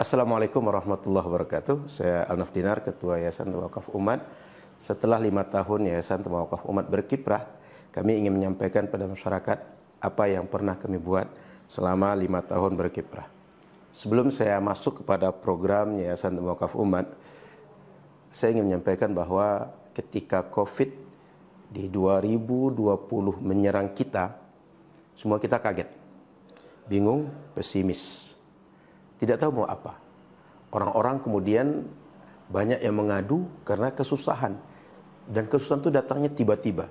Assalamualaikum warahmatullahi wabarakatuh. Saya Alnaf Dinar, Ketua Yayasan Tawakuf Umat. Setelah 5 tahun Yayasan Tawakuf Umat berkiprah, kami ingin menyampaikan pada masyarakat apa yang pernah kami buat selama 5 tahun berkiprah. Sebelum saya masuk kepada program Yayasan Tawakuf Umat, saya ingin menyampaikan bahwa ketika COVID di 2020 menyerang kita, semua kita kaget, bingung, pesimis. Tidak tahu mau apa. Orang-orang kemudian banyak yang mengadu karena kesusahan. Dan kesusahan itu datangnya tiba-tiba.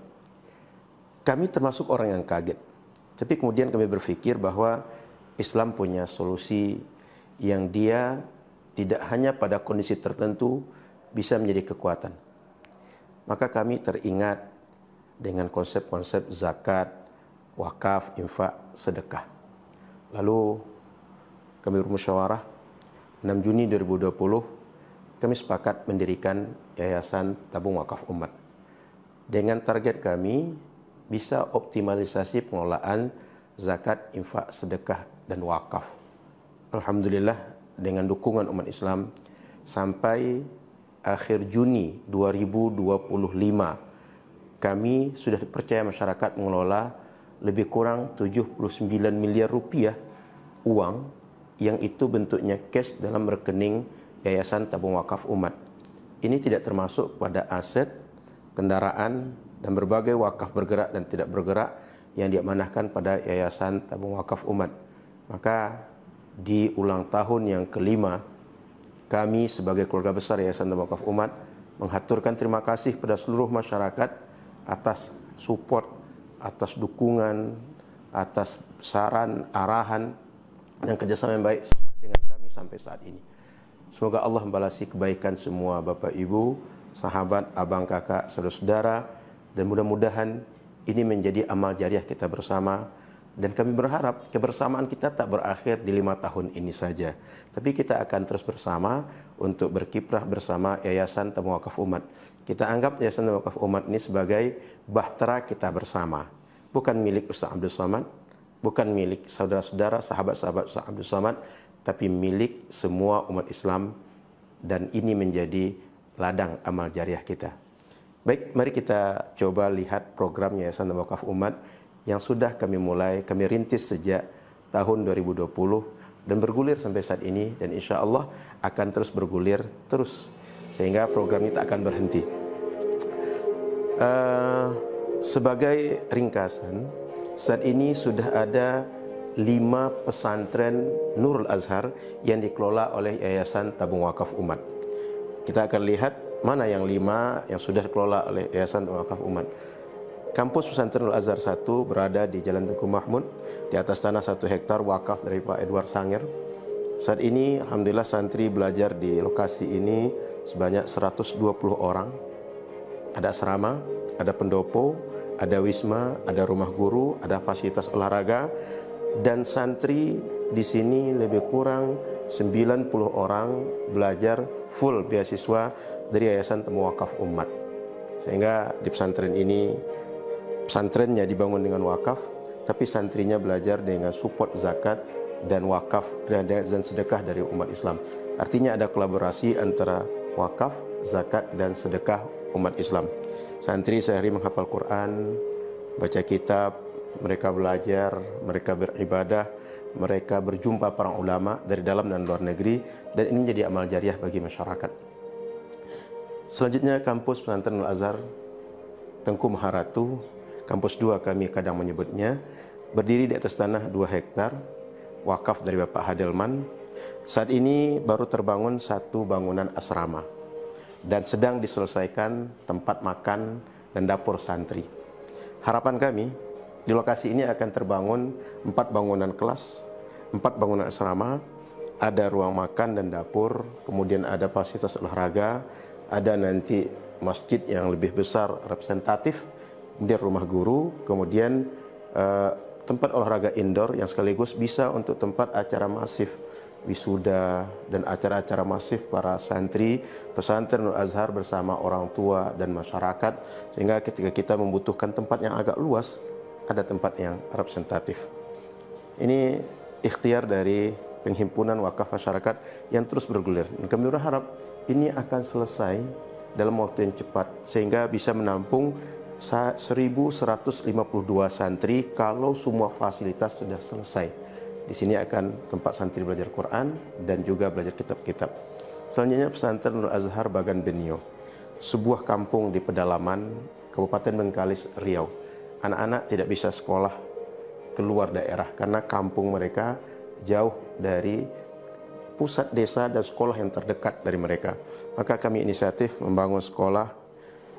Kami termasuk orang yang kaget. Tapi kemudian kami berpikir bahwa Islam punya solusi yang dia tidak hanya pada kondisi tertentu bisa menjadi kekuatan. Maka kami teringat dengan konsep-konsep zakat, wakaf, infak, sedekah. Lalu kami bermusyawarah 6 Juni 2020 kami sepakat mendirikan Yayasan Tabung Wakaf Umat. Dengan target kami bisa optimalisasi pengelolaan zakat, infak, sedekah, dan wakaf. Alhamdulillah dengan dukungan umat Islam sampai akhir Juni 2025 kami sudah dipercaya masyarakat mengelola lebih kurang 79 miliar rupiah uang yang itu bentuknya cash dalam rekening Yayasan Tabung Wakaf Umat. Ini tidak termasuk pada aset, kendaraan, dan berbagai wakaf bergerak dan tidak bergerak yang diamanahkan pada Yayasan Tabung Wakaf Umat. Maka di ulang tahun yang kelima, kami sebagai keluarga besar Yayasan Tabung Wakaf Umat menghaturkan terima kasih kepada seluruh masyarakat atas support, atas dukungan, atas saran, arahan, dan kerjasama yang baik dengan kami sampai saat ini. Semoga Allah membalasi kebaikan semua Bapak Ibu, sahabat, abang, kakak, saudara-saudara, dan mudah-mudahan ini menjadi amal jariah kita bersama. Dan kami berharap kebersamaan kita tak berakhir di 5 tahun ini saja, tapi kita akan terus bersama untuk berkiprah bersama Yayasan Tabung Wakaf Umat. Kita anggap Yayasan Tabung Wakaf Umat ini sebagai bahtera kita bersama, bukan milik Ustaz Abdul Somad, bukan milik saudara-saudara, sahabat-sahabat Ustaz Abdul Somad, tapi milik semua umat Islam, dan ini menjadi ladang amal jariah kita. Baik, mari kita coba lihat program Yayasan Wakaf Umat yang sudah kami mulai, kami rintis sejak tahun 2020 dan bergulir sampai saat ini, dan insya Allah akan terus bergulir terus sehingga program ini tak akan berhenti. Sebagai ringkasan, saat ini sudah ada 5 pesantren Nurul Azhar yang dikelola oleh Yayasan Tabung Wakaf Umat. Kita akan lihat mana yang 5 yang sudah dikelola oleh Yayasan Tabung Wakaf Umat. Kampus Pesantren Nurul Azhar 1 berada di Jalan Tengku Mahmud, di atas tanah 1 hektar wakaf dari Pak Edward Sanger. Saat ini alhamdulillah santri belajar di lokasi ini sebanyak 120 orang. Ada asrama, ada pendopo, ada wisma, ada rumah guru, ada fasilitas olahraga, dan santri di sini lebih kurang 90 orang belajar full beasiswa dari Yayasan Tabung Wakaf Umat. Sehingga di pesantren ini, pesantrennya dibangun dengan wakaf, tapi santrinya belajar dengan support zakat dan wakaf dan sedekah dari umat Islam. Artinya ada kolaborasi antara wakaf, zakat, dan sedekah umat Islam. Santri sehari menghafal Quran, baca kitab, mereka belajar, mereka beribadah, mereka berjumpa para ulama dari dalam dan luar negeri, dan ini menjadi amal jariah bagi masyarakat. Selanjutnya kampus Pesantren Nurul Azhar Tengku Maharatu, kampus 2 kami kadang menyebutnya, berdiri di atas tanah 2 hektar, wakaf dari Bapak Hadelman. Saat ini baru terbangun 1 bangunan asrama dan sedang diselesaikan tempat makan dan dapur santri. Harapan kami, di lokasi ini akan terbangun 4 bangunan kelas, 4 bangunan asrama, ada ruang makan dan dapur, kemudian ada fasilitas olahraga, ada nanti masjid yang lebih besar representatif, kemudian rumah guru, kemudian tempat olahraga indoor yang sekaligus bisa untuk tempat acara masif, wisuda, dan acara-acara masif para santri pesantren Nurul Azhar bersama orang tua dan masyarakat, sehingga ketika kita membutuhkan tempat yang agak luas, ada tempat yang representatif. Ini ikhtiar dari penghimpunan wakaf masyarakat yang terus bergulir. Dan kami berharap ini akan selesai dalam waktu yang cepat sehingga bisa menampung 1.152 santri kalau semua fasilitas sudah selesai. Di sini akan tempat santri belajar Quran dan juga belajar kitab-kitab. Selanjutnya pesantren Nurul Azhar Bagan Benio, sebuah kampung di pedalaman Kabupaten Bengkalis, Riau. Anak-anak tidak bisa sekolah keluar daerah karena kampung mereka jauh dari pusat desa dan sekolah yang terdekat dari mereka. Maka kami inisiatif membangun sekolah.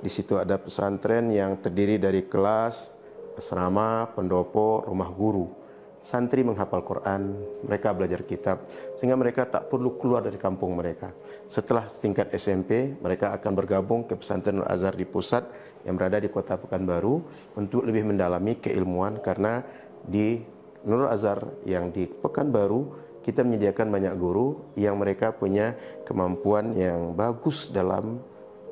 Di situ ada pesantren yang terdiri dari kelas, asrama, pendopo, rumah guru. Santri menghafal Quran, mereka belajar kitab, sehingga mereka tak perlu keluar dari kampung mereka. Setelah tingkat SMP, mereka akan bergabung ke pesantren Nurul Azhar di pusat yang berada di Kota Pekanbaru untuk lebih mendalami keilmuan, karena di Nurul Azhar yang di Pekanbaru kita menyediakan banyak guru yang mereka punya kemampuan yang bagus dalam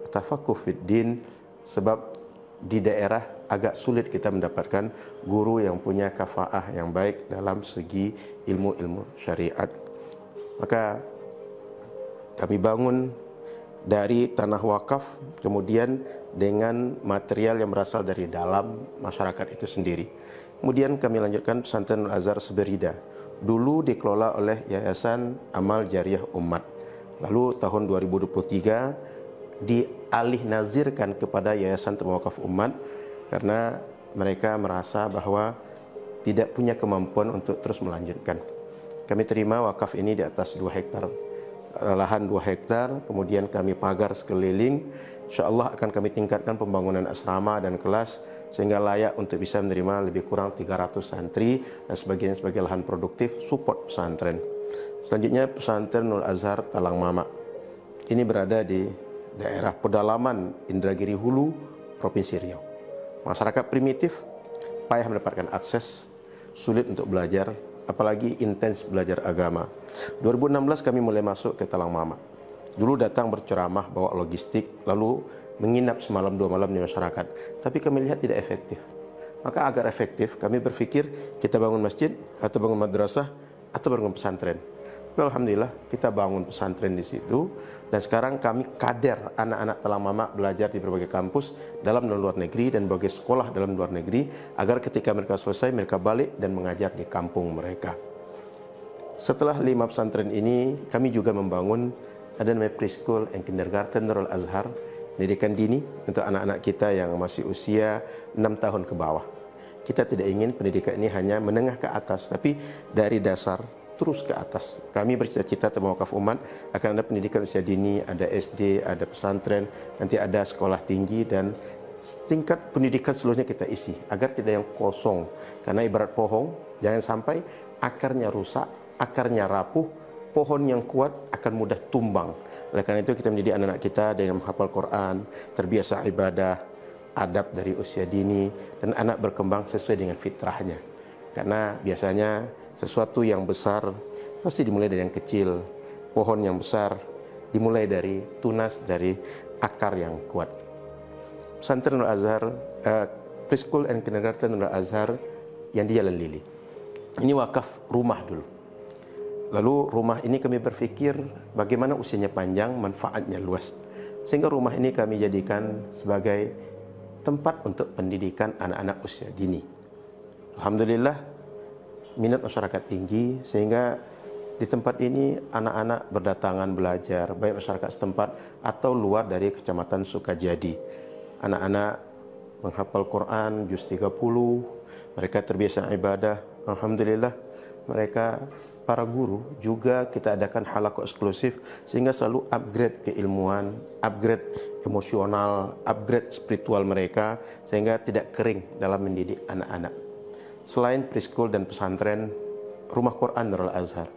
tafakuh fiddin, sebab di daerah agak sulit kita mendapatkan guru yang punya kafaah yang baik dalam segi ilmu-ilmu syariat. Maka kami bangun dari tanah wakaf, kemudian dengan material yang berasal dari dalam masyarakat itu sendiri. Kemudian kami lanjutkan pesantren Nurul Azhar Seberida. Dulu dikelola oleh Yayasan Amal Jariah Umat. Lalu tahun 2023 dialih nazirkan kepada Yayasan Tawakaf Umat karena mereka merasa bahwa tidak punya kemampuan untuk terus melanjutkan. Kami terima wakaf ini di atas 2 hektar lahan 2 hektar, kemudian kami pagar sekeliling. InsyaAllah akan kami tingkatkan pembangunan asrama dan kelas sehingga layak untuk bisa menerima lebih kurang 300 santri dan sebagian sebagai lahan produktif support pesantren. Selanjutnya pesantren Nurul Azhar Talang Mama. Ini berada di daerah pedalaman Indragiri Hulu, Provinsi Riau. Masyarakat primitif, payah mendapatkan akses, sulit untuk belajar, apalagi intens belajar agama. 2016 kami mulai masuk ke Talang Mama. Dulu datang berceramah, bawa logistik, lalu menginap semalam 2 malam di masyarakat. Tapi kami lihat tidak efektif. Maka agar efektif, kami berpikir kita bangun masjid, atau bangun madrasah, atau bangun pesantren. Tapi alhamdulillah kita bangun pesantren di situ, dan sekarang kami kader anak-anak Talang Mama belajar di berbagai kampus dalam dan luar negeri dan berbagai sekolah dalam luar negeri, agar ketika mereka selesai mereka balik dan mengajar di kampung mereka. Setelah 5 pesantren ini, kami juga membangun ada namanya preschool and kindergarten Nurul Azhar, pendidikan dini untuk anak-anak kita yang masih usia 6 tahun ke bawah. Kita tidak ingin pendidikan ini hanya menengah ke atas, tapi dari dasar terus ke atas. Kami bercita-cita Tawakaf Umat akan ada pendidikan usia dini, ada SD, ada pesantren, nanti ada sekolah tinggi, dan tingkat pendidikan seluruhnya kita isi agar tidak yang kosong. Karena ibarat pohon, jangan sampai akarnya rusak, akarnya rapuh, pohon yang kuat akan mudah tumbang. Oleh karena itu kita mendidik anak-anak kita dengan menghafal Quran, terbiasa ibadah, adab dari usia dini, dan anak berkembang sesuai dengan fitrahnya. Karena biasanya sesuatu yang besar pasti dimulai dari yang kecil. Pohon yang besar dimulai dari tunas, dari akar yang kuat. Pesantren Nurul Azhar, preschool and kindergarten Nurul Azhar yang di Jalan Lili. Ini wakaf rumah dulu. Lalu rumah ini kami berpikir bagaimana usianya panjang, manfaatnya luas. Sehingga rumah ini kami jadikan sebagai tempat untuk pendidikan anak-anak usia dini. Alhamdulillah minat masyarakat tinggi, sehingga di tempat ini anak-anak berdatangan belajar, baik masyarakat setempat atau luar dari Kecamatan Sukajadi. Anak-anak menghafal Quran juz 30, mereka terbiasa ibadah. Alhamdulillah mereka para guru juga kita adakan halaqah eksklusif sehingga selalu upgrade keilmuan, upgrade emosional, upgrade spiritual mereka sehingga tidak kering dalam mendidik anak-anak. Selain preschool dan pesantren, Rumah Quran Nurul Azhar.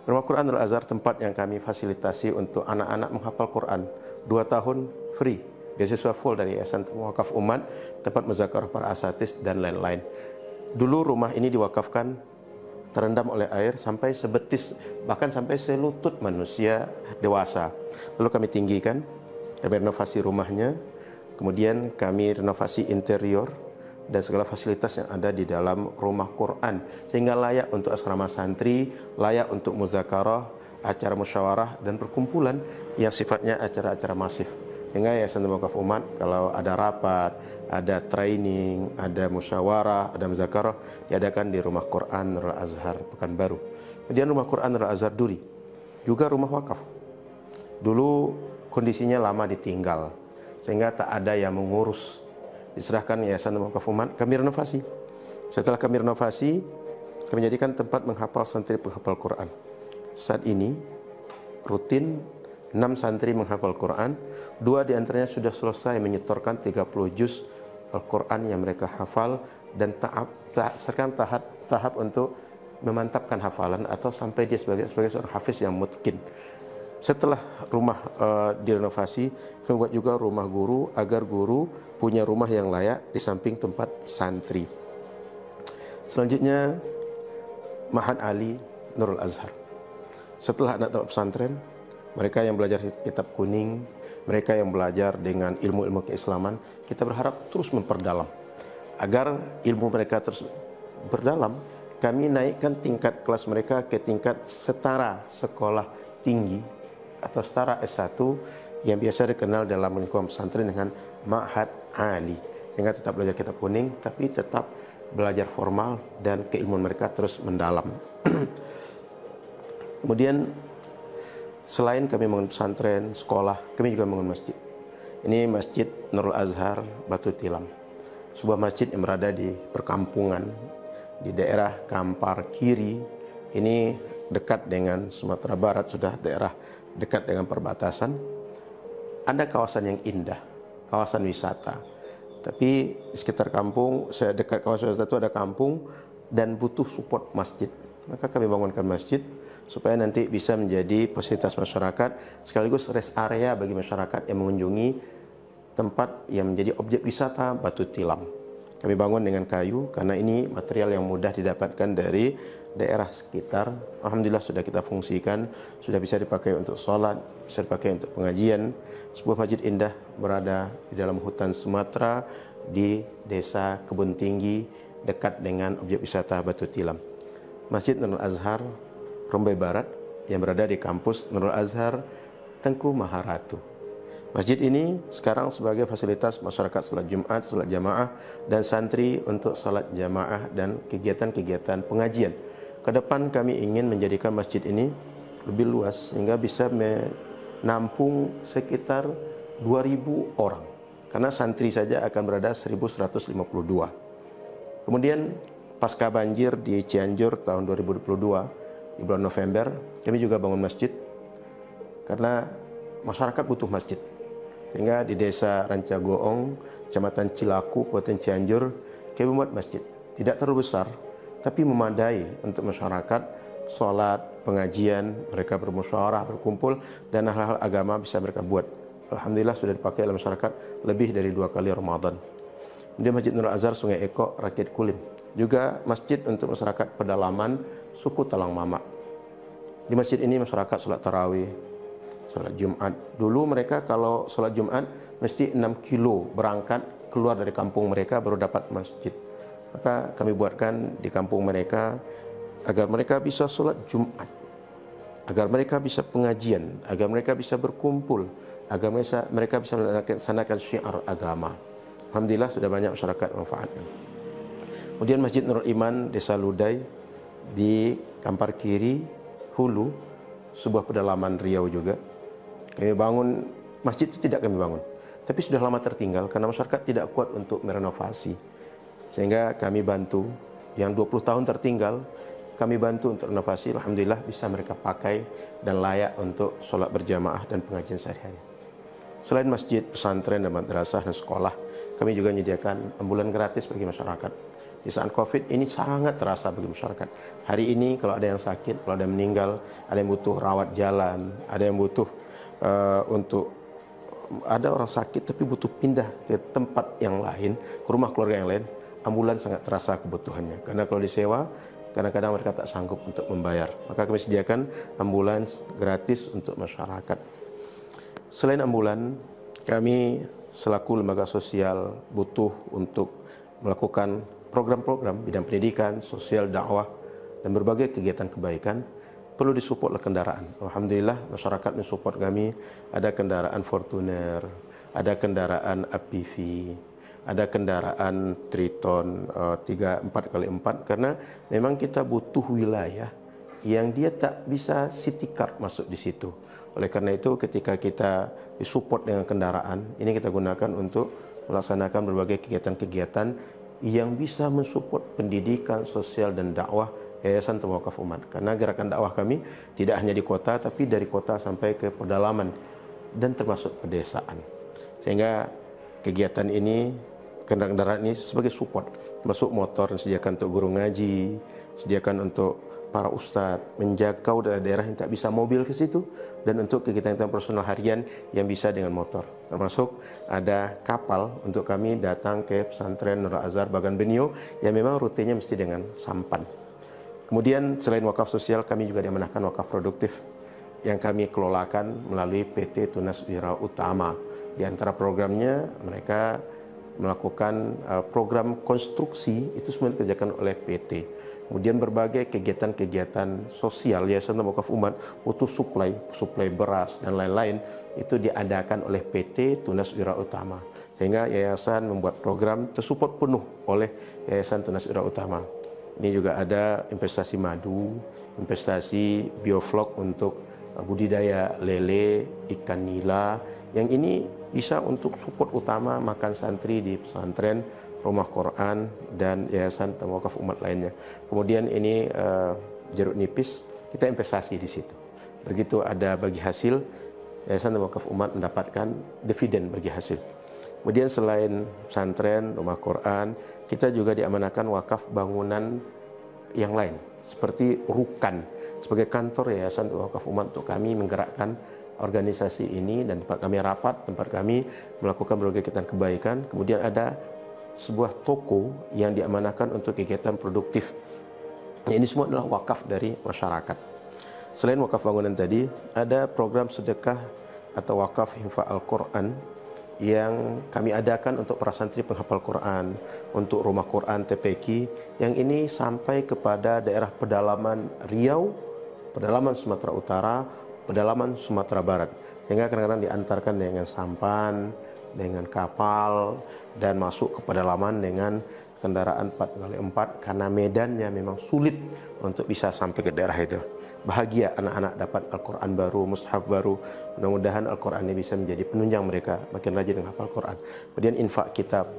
Rumah Quran Nurul Azhar tempat yang kami fasilitasi untuk anak-anak menghafal Quran 2 tahun free, beasiswa full dari Yayasan Wakaf Umat, tempat muzakarah para asatis dan lain-lain. Dulu rumah ini diwakafkan terendam oleh air sampai sebetis, bahkan sampai selutut manusia dewasa. Lalu kami tinggikan, kami renovasi rumahnya, kemudian kami renovasi interior, dan segala fasilitas yang ada di dalam rumah Quran, sehingga layak untuk asrama santri, layak untuk muzakarah, acara musyawarah dan perkumpulan yang sifatnya acara-acara masif. Sehingga Yayasan Tabung Wakaf Umat kalau ada rapat, ada training, ada musyawarah, ada muzakarah diadakan di rumah Quran Nurul Azhar Pekanbaru. Kemudian rumah Quran Nurul Azhar Duri juga rumah wakaf. Dulu kondisinya lama ditinggal sehingga tak ada yang mengurus. Diserahkan Yayasan Tabung Wakaf Umat, kami renovasi. Setelah kami renovasi, kami jadikan tempat menghafal santri penghafal Quran. Saat ini rutin 6 santri menghafal Quran, 2 diantaranya sudah selesai menyetorkan 30 juz Al-Quran yang mereka hafal dan sekarang tahap untuk memantapkan hafalan atau sampai dia sebagai seorang hafiz yang mutqin. Setelah rumah direnovasi, kami buat juga rumah guru agar guru punya rumah yang layak di samping tempat santri. Selanjutnya Ma'had Ali Nurul Azhar. Setelah anak pesantren, mereka yang belajar kitab kuning, mereka yang belajar dengan ilmu-ilmu keislaman, kita berharap terus memperdalam. Agar ilmu mereka terus berdalam, kami naikkan tingkat kelas mereka ke tingkat setara sekolah tinggi atau setara S1 yang biasa dikenal dalam lingkungan pesantren dengan Ma'had Ali. Sehingga tetap belajar kitab kuning, tapi tetap belajar formal dan keilmuan mereka terus mendalam. Kemudian selain kami membangun pesantren, sekolah, kami juga membangun masjid. Ini Masjid Nurul Azhar Batu Tilam. Sebuah masjid yang berada di perkampungan di daerah Kampar Kiri. Ini dekat dengan Sumatera Barat, sudah daerah dekat dengan perbatasan. Ada kawasan yang indah, kawasan wisata. Tapi di sekitar kampung, saya dekat kawasan wisata itu ada kampung dan butuh support masjid. Maka kami bangunkan masjid supaya nanti bisa menjadi fasilitas masyarakat sekaligus rest area bagi masyarakat yang mengunjungi tempat yang menjadi objek wisata Batu Tilam. Kami bangun dengan kayu karena ini material yang mudah didapatkan dari daerah sekitar. Alhamdulillah sudah kita fungsikan, sudah bisa dipakai untuk sholat, bisa dipakai untuk pengajian. Sebuah masjid indah berada di dalam hutan Sumatera di desa Kebun Tinggi dekat dengan objek wisata Batu Tilam. Masjid Nurul Azhar Rombai Barat yang berada di kampus Nurul Azhar Tengku Maharatu. Masjid ini sekarang sebagai fasilitas masyarakat salat Jumat, salat jamaah dan santri untuk salat jamaah dan kegiatan-kegiatan pengajian. Ke depan kami ingin menjadikan masjid ini lebih luas sehingga bisa menampung sekitar 2.000 orang. Karena santri saja akan berada 1.152. Kemudian pasca banjir di Cianjur tahun 2022 di bulan November, kami juga bangun masjid karena masyarakat butuh masjid. Sehingga di desa Rancagoong, Kecamatan Cilaku, Kabupaten Cianjur, kami membuat masjid. Tidak terlalu besar, tapi memadai untuk masyarakat sholat, pengajian, mereka bermusyawarah, berkumpul, dan hal-hal agama bisa mereka buat. Alhamdulillah sudah dipakai oleh masyarakat lebih dari 2 kali Ramadan. Di Masjid Nurul Azhar Sungai Eko, Rakit Kulim. Juga masjid untuk masyarakat pedalaman suku Talang Mamak. Di masjid ini masyarakat sholat tarawih, sholat Jumat. Dulu mereka kalau sholat Jumat mesti 6 kilo berangkat keluar dari kampung mereka baru dapat masjid. Maka kami buatkan di kampung mereka agar mereka bisa sholat Jumat, agar mereka bisa pengajian, agar mereka bisa berkumpul, agar mereka bisa melaksanakan syiar agama. Alhamdulillah sudah banyak masyarakat manfaatkan. Kemudian Masjid Nurul Iman Desa Ludai di Kampar Kiri, Hulu, sebuah pedalaman Riau juga. Kami bangun, masjid itu tidak kami bangun, tapi sudah lama tertinggal karena masyarakat tidak kuat untuk merenovasi. Sehingga kami bantu, yang 20 tahun tertinggal, kami bantu untuk renovasi. Alhamdulillah bisa mereka pakai dan layak untuk sholat berjamaah dan pengajian sehari-hari. Selain masjid, pesantren, dan madrasah dan sekolah, kami juga menyediakan ambulan gratis bagi masyarakat. Di saat COVID ini sangat terasa bagi masyarakat. Hari ini kalau ada yang sakit, kalau ada yang meninggal, ada yang butuh rawat jalan, ada yang butuh ada orang sakit tapi butuh pindah ke tempat yang lain, ke rumah keluarga yang lain, ambulan sangat terasa kebutuhannya. Karena kalau disewa, kadang-kadang mereka tak sanggup untuk membayar. Maka kami sediakan ambulans gratis untuk masyarakat. Selain ambulan, kami selaku lembaga sosial butuh untuk melakukan program-program bidang pendidikan, sosial, dakwah, dan berbagai kegiatan kebaikan, perlu disupport oleh kendaraan. Alhamdulillah masyarakat mensupport kami, ada kendaraan Fortuner, ada kendaraan APV, ada kendaraan Triton 4x4, karena memang kita butuh wilayah yang dia tak bisa city car masuk di situ. Oleh karena itu ketika kita disupport dengan kendaraan, ini kita gunakan untuk melaksanakan berbagai kegiatan-kegiatan yang bisa mensupport pendidikan, sosial, dan dakwah Yayasan Tawakuf Umat. Karena gerakan dakwah kami tidak hanya di kota, tapi dari kota sampai ke pedalaman dan termasuk pedesaan. Sehingga kegiatan ini, kendaraan ini sebagai support, termasuk motor disediakan untuk guru ngaji, sediakan untuk para ustadz, menjangkau daerah yang tak bisa mobil ke situ, dan untuk kegiatan personal harian yang bisa dengan motor. Termasuk ada kapal untuk kami datang ke pesantren Nurul Azhar Bagan Benio yang memang rutenya mesti dengan sampan. Kemudian selain wakaf sosial, kami juga diamanahkan wakaf produktif yang kami kelolakan melalui PT Tunas Wira Utama. Di antara programnya mereka melakukan program konstruksi, itu semua dikerjakan oleh PT. Kemudian berbagai kegiatan-kegiatan sosial Yayasan Tawakuf Umat, butuh suplai beras dan lain-lain, itu diadakan oleh PT Tunas Wira Utama. Sehingga yayasan membuat program tersupport penuh oleh Yayasan Tunas Wira Utama. Ini juga ada investasi madu, investasi bioflok untuk budidaya lele, ikan nila, yang ini bisa untuk support utama makan santri di pesantren, rumah Quran, dan Yayasan Tawakuf Umat lainnya. Kemudian ini jeruk nipis, kita investasi di situ. Begitu ada bagi hasil, Yayasan Tawakuf Umat mendapatkan dividen bagi hasil. Kemudian selain pesantren, rumah Quran, kita juga diamanahkan wakaf bangunan yang lain, seperti Rukan, sebagai kantor Yayasan Tawakuf Umat untuk kami menggerakkan organisasi ini, dan tempat kami rapat, tempat kami melakukan berbagai kegiatan kebaikan. Kemudian ada sebuah toko yang diamanahkan untuk kegiatan produktif. Ini semua adalah wakaf dari masyarakat. Selain wakaf bangunan tadi, ada program sedekah atau wakaf infak Al-Quran yang kami adakan untuk para santri penghafal Quran, untuk rumah Quran TPQ, yang ini sampai kepada daerah pedalaman Riau, pedalaman Sumatera Utara, pedalaman Sumatera Barat. Sehingga kadang-kadang diantarkan dengan sampan, dengan kapal, dan masuk ke pedalaman dengan kendaraan 4x4 karena medannya memang sulit untuk bisa sampai ke daerah itu. Bahagia anak-anak dapat Al-Quran baru, mushaf baru. Mudah-mudahan Al-Quran ini bisa menjadi penunjang mereka makin rajin menghafal Quran. Kemudian infak kitab,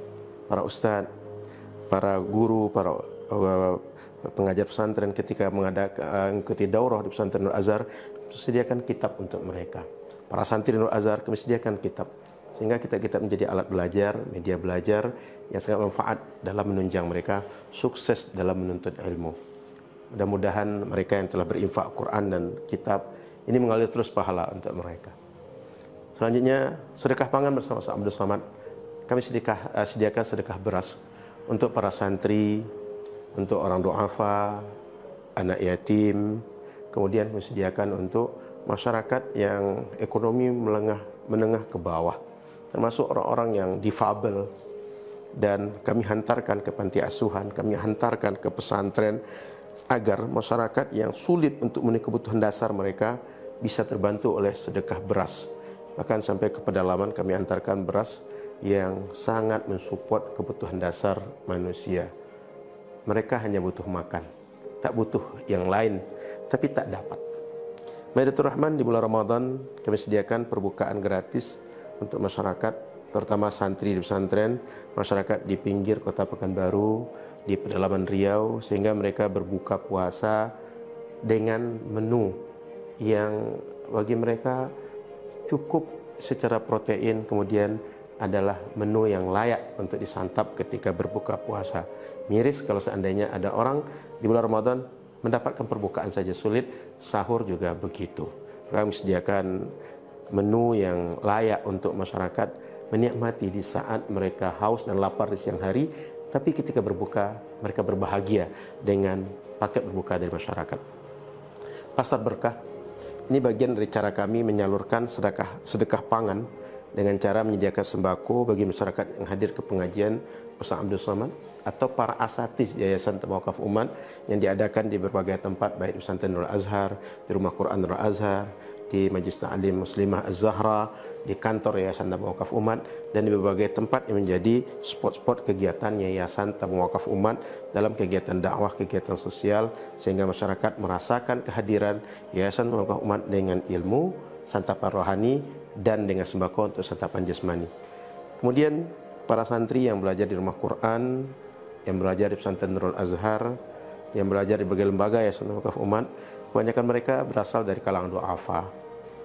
para ustadz, para guru, para pengajar pesantren ketika mengikuti daurah di pesantren Nurul Azhar, sediakan kitab untuk mereka. Para santri Nurul Azhar kami sediakan kitab, sehingga kitab-kitab menjadi alat belajar, media belajar yang sangat bermanfaat dalam menunjang mereka sukses dalam menuntut ilmu. Mudah-mudahan mereka yang telah berinfak Quran dan kitab ini mengalir terus pahala untuk mereka. Selanjutnya, sedekah pangan bersama Abdul Somad. Kami sediakan sedekah beras untuk para santri, untuk orang du'afa, anak yatim. Kemudian kami sediakan untuk masyarakat yang ekonomi menengah ke bawah, termasuk orang-orang yang difabel. Dan kami hantarkan ke panti asuhan, kami hantarkan ke pesantren, agar masyarakat yang sulit untuk memenuhi kebutuhan dasar mereka bisa terbantu oleh sedekah beras. Bahkan sampai ke pedalaman kami antarkan beras yang sangat mensupport kebutuhan dasar manusia. Mereka hanya butuh makan, tak butuh yang lain, tapi tak dapat. Maidatur Rahman, di bulan Ramadan kami sediakan perbukaan gratis untuk masyarakat, terutama santri di pesantren, masyarakat di pinggir kota Pekanbaru, di pedalaman Riau, sehingga mereka berbuka puasa dengan menu yang bagi mereka cukup secara protein, kemudian adalah menu yang layak untuk disantap ketika berbuka puasa. Miris kalau seandainya ada orang di bulan Ramadan mendapatkan perbukaan saja sulit, sahur juga begitu. Kami sediakan menu yang layak untuk masyarakat menikmati di saat mereka haus dan lapar di siang hari, tapi ketika berbuka mereka berbahagia dengan paket berbuka dari masyarakat. Pasar berkah, ini bagian dari cara kami menyalurkan sedekah pangan dengan cara menyediakan sembako bagi masyarakat yang hadir ke pengajian Ustaz Abdul Somad atau para asatis Yayasan Tawakuf Umat yang diadakan di berbagai tempat, baik di Pesantren Nurul Azhar, di Rumah Quran Nurul Azhar, di Majlis Ta'lim Muslimah Az-Zahra, di kantor Yayasan Tabung Wakaf Umat, dan di berbagai tempat yang menjadi spot-spot kegiatan Yayasan Tabung Wakaf Umat dalam kegiatan dakwah, kegiatan sosial, sehingga masyarakat merasakan kehadiran Yayasan Tabung Wakaf Umat dengan ilmu, santapan rohani, dan dengan sembako untuk santapan jasmani. Kemudian para santri yang belajar di Rumah Quran, yang belajar di Pesantren Nurul Azhar, yang belajar di berbagai lembaga Yayasan Tabung Wakaf Umat, kebanyakan mereka berasal dari kalangan du'afa.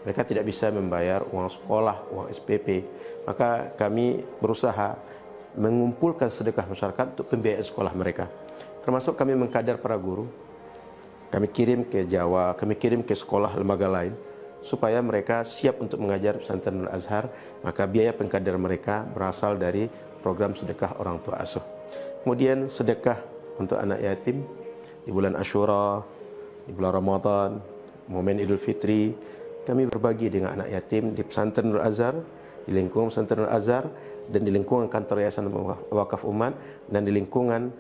Mereka tidak bisa membayar uang sekolah, uang SPP. Maka kami berusaha mengumpulkan sedekah masyarakat untuk pembiayaan sekolah mereka. Termasuk kami mengkader para guru. Kami kirim ke Jawa, kami kirim ke sekolah lembaga lain, supaya mereka siap untuk mengajar Pesantren Nurul Azhar. Maka biaya pengkader mereka berasal dari program sedekah orang tua asuh. Kemudian sedekah untuk anak yatim di bulan Asyura, di bulan Ramadan, momen Idul Fitri, kami berbagi dengan anak yatim di Pesantren Nurul Azhar, di lingkungan Pesantren Nurul Azhar, dan di lingkungan kantor Yayasan Wakaf Umat, dan di lingkungan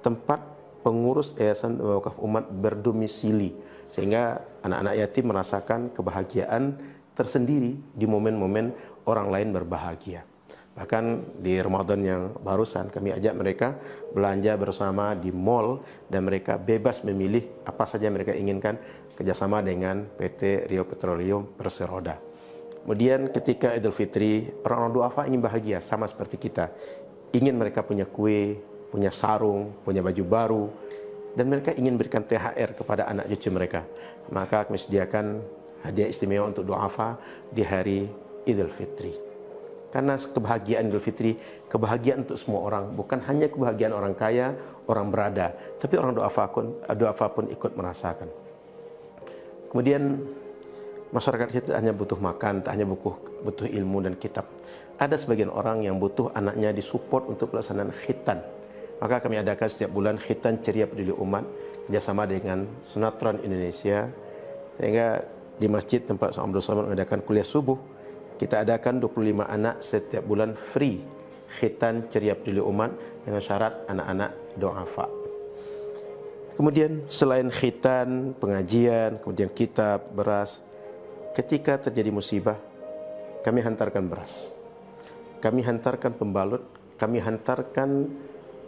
tempat pengurus Yayasan Wakaf Umat berdomisili, sehingga anak-anak yatim merasakan kebahagiaan tersendiri di momen-momen orang lain berbahagia. Bahkan di Ramadan yang barusan kami ajak mereka belanja bersama di mall, dan mereka bebas memilih apa saja mereka inginkan, kerjasama dengan PT Rio Petroleum Perseroda. Kemudian ketika Idul Fitri, orang-orang duafa ingin bahagia sama seperti kita. Ingin mereka punya kue, punya sarung, punya baju baru, dan mereka ingin berikan THR kepada anak cucu mereka. Maka kami sediakan hadiah istimewa untuk duafa di hari Idul Fitri. Karena kebahagiaan Idul Fitri, kebahagiaan untuk semua orang, bukan hanya kebahagiaan orang kaya, orang berada, tapi orang duafa pun ikut merasakan. Kemudian masyarakat kita hanya butuh makan, tak hanya butuh ilmu dan kitab. Ada sebagian orang yang butuh anaknya disupport untuk pelaksanaan khitan. Maka kami adakan setiap bulan khitan ceria peduli umat kerjasama dengan Sunatron Indonesia, sehingga di masjid tempat Ustaz Abdul Somad mengadakan kuliah subuh, kita adakan 25 anak setiap bulan free khitan ceria peduli umat dengan syarat anak-anak du'afa. Kemudian selain khitan, pengajian, kemudian kitab, beras, ketika terjadi musibah, kami hantarkan beras, kami hantarkan pembalut, kami hantarkan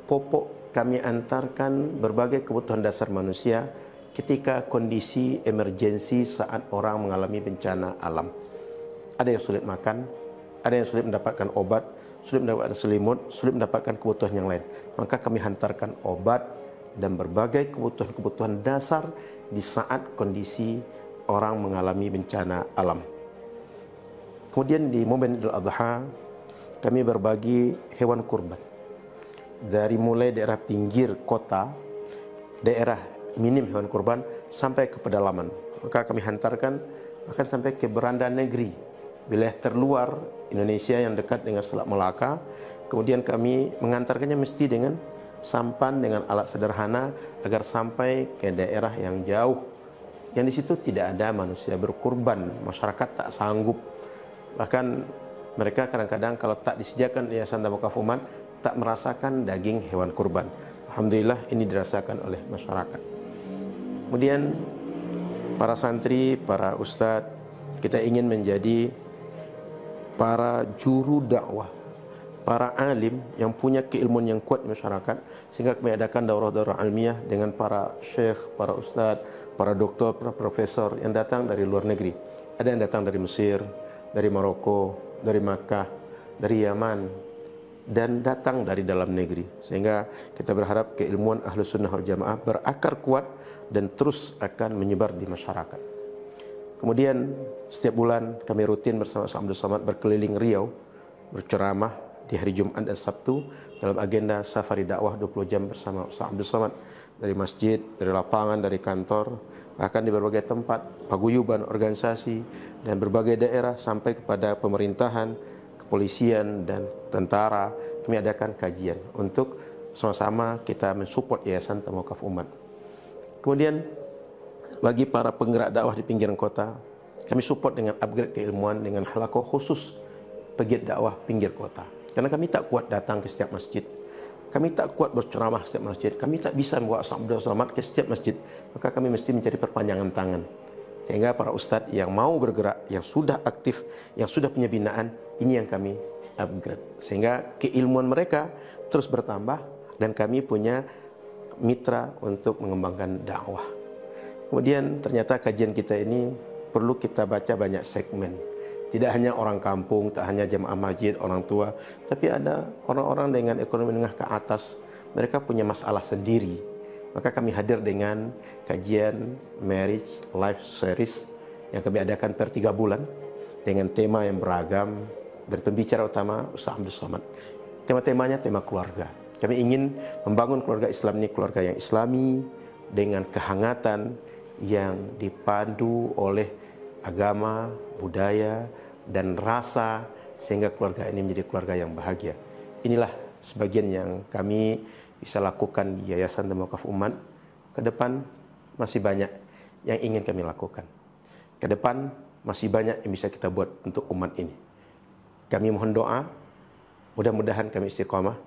popok, kami hantarkan berbagai kebutuhan dasar manusia ketika kondisi emergensi saat orang mengalami bencana alam. Ada yang sulit makan, ada yang sulit mendapatkan obat, sulit mendapatkan selimut, sulit mendapatkan kebutuhan yang lain. Maka kami hantarkan obat dan berbagai kebutuhan-kebutuhan dasar di saat kondisi orang mengalami bencana alam. Kemudian di momen Idul Adha, kami berbagi hewan kurban. Dari mulai daerah pinggir kota, daerah minim hewan kurban, sampai ke pedalaman. Maka kami hantarkan akan sampai ke beranda negeri, wilayah terluar Indonesia yang dekat dengan Selat Melaka. Kemudian kami mengantarkannya mesti dengan sampan, dengan alat sederhana, agar sampai ke daerah yang jauh, yang di situ tidak ada manusia berkurban, masyarakat tak sanggup. Bahkan mereka kadang-kadang kalau tak disediakan Yayasan Tabung Wakaf Umat, tak merasakan daging hewan kurban. Alhamdulillah ini dirasakan oleh masyarakat. Kemudian para santri, para ustadz, kita ingin menjadi para juru dakwah, para alim yang punya keilmuan yang kuat di masyarakat, sehingga kami adakan daurah-daurah ilmiah dengan para syekh, para ustadz, para doktor, para profesor yang datang dari luar negeri. Ada yang datang dari Mesir, dari Maroko, dari Makkah, dari Yaman, dan datang dari dalam negeri. Sehingga kita berharap keilmuan Ahlus Sunnah wal Jamaah berakar kuat dan terus akan menyebar di masyarakat. Kemudian setiap bulan kami rutin bersama Ustaz Abdul Somad berkeliling Riau, berceramah di hari Jumat dan Sabtu dalam agenda safari dakwah 20 jam bersama Ustaz Abdul Somad, dari masjid, dari lapangan, dari kantor, bahkan di berbagai tempat, paguyuban, organisasi, dan berbagai daerah sampai kepada pemerintahan, kepolisian, dan tentara. Kami adakan kajian untuk sama-sama kita mensupport Yayasan Tabung Wakaf Umat. Kemudian bagi para penggerak dakwah di pinggiran kota, kami support dengan upgrade keilmuan dengan halaqah khusus pegiat dakwah pinggir kota. Karena kami tak kuat datang ke setiap masjid, Kami tak kuat berceramah setiap masjid. Kami tak bisa membawa sabda selamat ke setiap masjid. Maka kami mesti mencari perpanjangan tangan. Sehingga para ustadz yang mau bergerak, yang sudah aktif, yang sudah punya binaan, ini yang kami upgrade. Sehingga keilmuan mereka terus bertambah dan kami punya mitra untuk mengembangkan dakwah. Kemudian ternyata kajian kita ini perlu kita baca banyak segmen. Tidak hanya orang kampung, tak hanya jemaah masjid, orang tua, tapi ada orang-orang dengan ekonomi menengah ke atas. Mereka punya masalah sendiri. Maka kami hadir dengan kajian Marriage Life Series yang kami adakan per 3 bulan dengan tema yang beragam dan pembicara utama Ustaz Abdul Somad. Tema-temanya tema keluarga. Kami ingin membangun keluarga Islam ini keluarga yang Islami dengan kehangatan yang dipandu oleh agama, budaya, dan rasa sehingga keluarga ini menjadi keluarga yang bahagia. Inilah sebagian yang kami bisa lakukan di Yayasan Temu Wakaf Umat. Ke depan masih banyak yang ingin kami lakukan. Ke depan masih banyak yang bisa kita buat untuk umat ini. Kami mohon doa, mudah-mudahan kami istiqamah,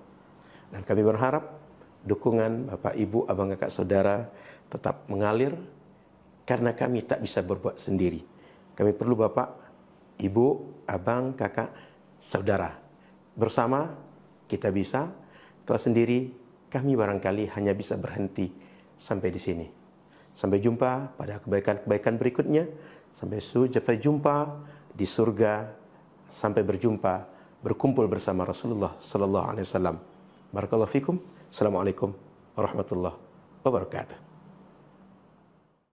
dan kami berharap dukungan Bapak, Ibu, Abang, Kakak, Saudara tetap mengalir karena kami tak bisa berbuat sendiri. Kami perlu Bapak, Ibu, Abang, Kakak, Saudara. Bersama kita bisa, kalau sendiri kami barangkali hanya bisa berhenti sampai di sini. Sampai jumpa pada kebaikan-kebaikan berikutnya. Sampai jumpa di surga. Sampai berjumpa, berkumpul bersama Rasulullah sallallahu alaihi wasallam. Barakallahu fikum. Assalamualaikum warahmatullahi wabarakatuh.